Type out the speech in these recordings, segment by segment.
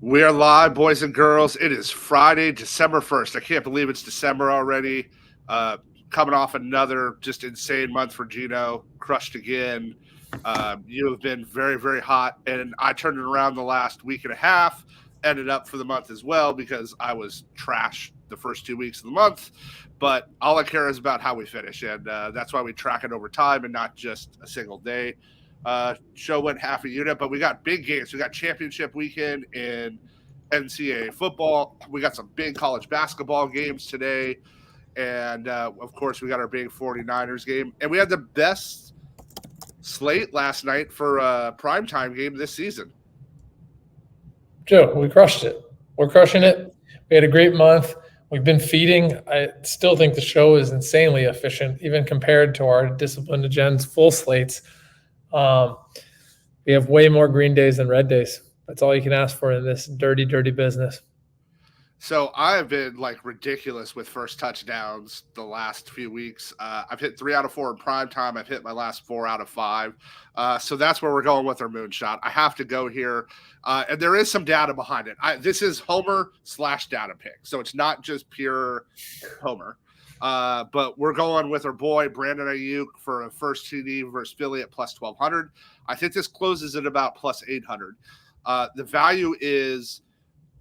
We are live, boys and girls. It is Friday, December 1st. I can't believe it's December already. Coming off another just insane month for Gino. Crushed again. You have been very, very hot. And I turned it around the last week and a half. Ended up for the month as well because I was trash the first 2 weeks of the month. But all I care is about how we finish. And that's why we track it over time and not just a single day. Show went half a unit, but we got big games. We got championship weekend in NCAA football. We got some big college basketball games today. And, of course, we got our big 49ers game. And we had the best slate last night for a primetime game this season. Joe, we crushed it. We're crushing it. We had a great month. We've been feeding. I still think the show is insanely efficient, even compared to our Discipline to Gen's full slates. We have way more green days than red days. That's all you can ask for in this dirty, dirty business. So I have been like ridiculous with first touchdowns the last few weeks. I've hit 3 out of 4 in prime time. I've hit my last 4 out of 5. So that's where we're going with our moonshot. I have to go here. And there is some data behind it. This is Homer/data pick. So it's not just pure Homer. But we're going with our boy Brandon Aiyuk for a first TD versus Philly at plus 1,200. I think this closes at about plus 800. The value is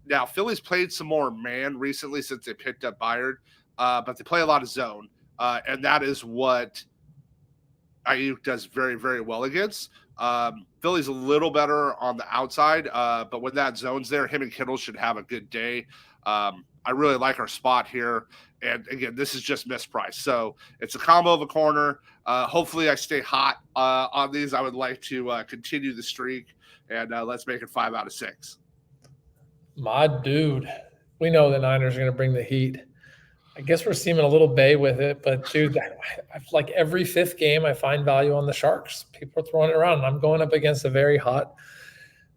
now Philly's played some more man recently since they picked up Byard, but they play a lot of zone, and that is what Aiyuk does very, very well against. Philly's a little better on the outside, but when that zone's there, him and Kittle should have a good day. I really like our spot here. And again, this is just mispriced. So it's a combo of a corner. Hopefully I stay hot on these. I would like to continue the streak, and let's make it 5 out of 6. My dude, we know the Niners are going to bring the heat. I guess we're seeming a little bay with it, but dude, like every fifth game, I find value on the Sharks. People are throwing it around, and I'm going up against a very hot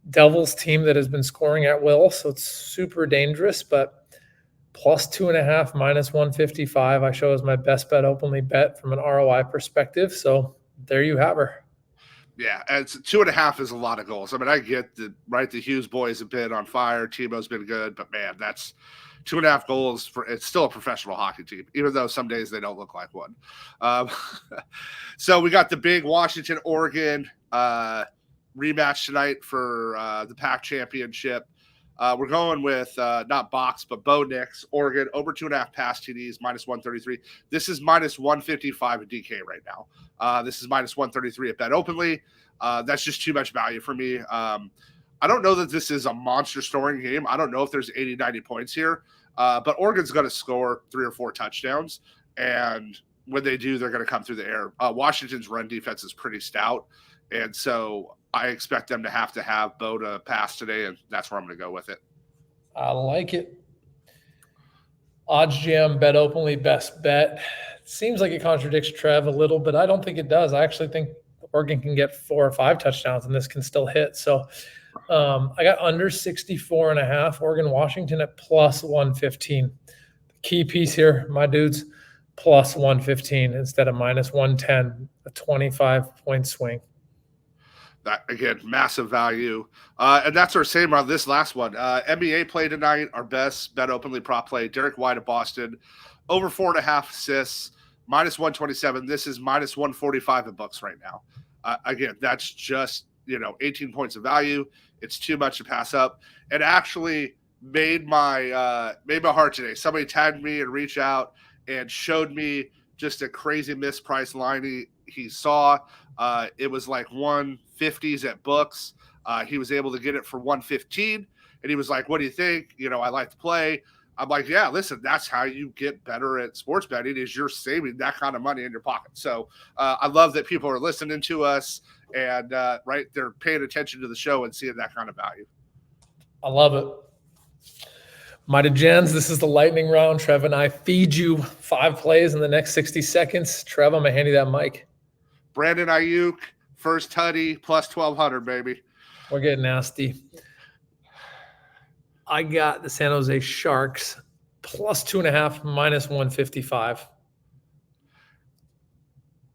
Devils team that has been scoring at will, so it's super dangerous. But plus 2.5, minus 155, I show as my best bet openly bet from an ROI perspective. So there you have her. Yeah, and 2.5 is a lot of goals. I mean, I get the Hughes boys have been on fire. Tebow's been good, but man, that's 2.5 goals it's still a professional hockey team, even though some days they don't look like one. So we got the big Washington-Oregon rematch tonight for the Pac championship. We're going with not box, but Bo Nix, Oregon, over 2.5 pass TDs, minus 133. This is minus 155 at DK right now. This is minus 133 at BetOpenly. That's just too much value for me. I don't know that this is a monster scoring game. I don't know if there's 80, 90 points here. But Oregon's going to score 3 or 4 touchdowns. And when they do, they're going to come through the air. Washington's run defense is pretty stout. And so I expect them to have Bo to pass today, and that's where I'm going to go with it. I like it. OddsJam, BetOpenly, best bet. It seems like it contradicts Trev a little, but I don't think it does. I actually think Oregon can get 4 or 5 touchdowns, and this can still hit. So I got under 64.5. Oregon, Washington at plus 115. The key piece here, my dudes, plus 115 instead of minus 110, a 25-point swing. That, again, massive value. And that's our same on this last one. NBA play tonight, our best BetOpenly prop play. Derrick White of Boston, over 4.5 assists, minus 127. This is minus 145 at books right now. Again, that's just, 18 points of value. It's too much to pass up. And actually made my heart today. Somebody tagged me and reached out and showed me just a crazy mispriced line he saw. It was like 150s at books. He was able to get it for 115, and he was like, "What do you think? I like to play." I'm like, "Yeah, listen, that's how you get better at sports betting is you're saving that kind of money in your pocket." So I love that people are listening to us and they're paying attention to the show and seeing that kind of value. I love it. Mighty Jens, this is the lightning round. Trev and I feed you 5 plays in the next 60 seconds. Trev, I'm going to hand you that mic. Brandon Aiyuk, first tutty, plus 1,200, baby. We're getting nasty. I got the San Jose Sharks, plus 2.5, minus 155.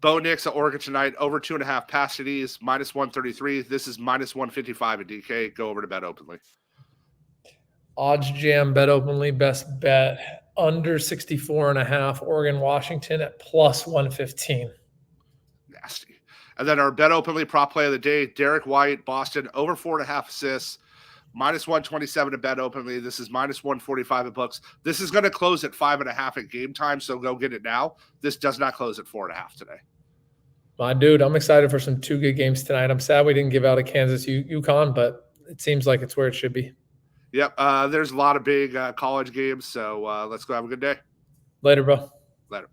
Bo Nix at Oregon tonight, over 2.5 pass TDs, minus 133. This is minus 155 at DK. Go over to BetOpenly. OddsJam bet openly best bet under 64.5 Oregon Washington at plus 115. Nasty. And then our bet openly prop play of the day, Derrick White, Boston, over 4.5 assists, minus 127 to bet openly. This is minus 145 at books. This is going to close at 5.5 at game time, so go get it now. This does not close at 4.5 today. My dude, I'm excited for some 2 good games tonight. I'm sad we didn't give out a Kansas UConn, but it seems like it's where it should be. Yep. There's a lot of big college games, so let's go have a good day. Later, bro. Later.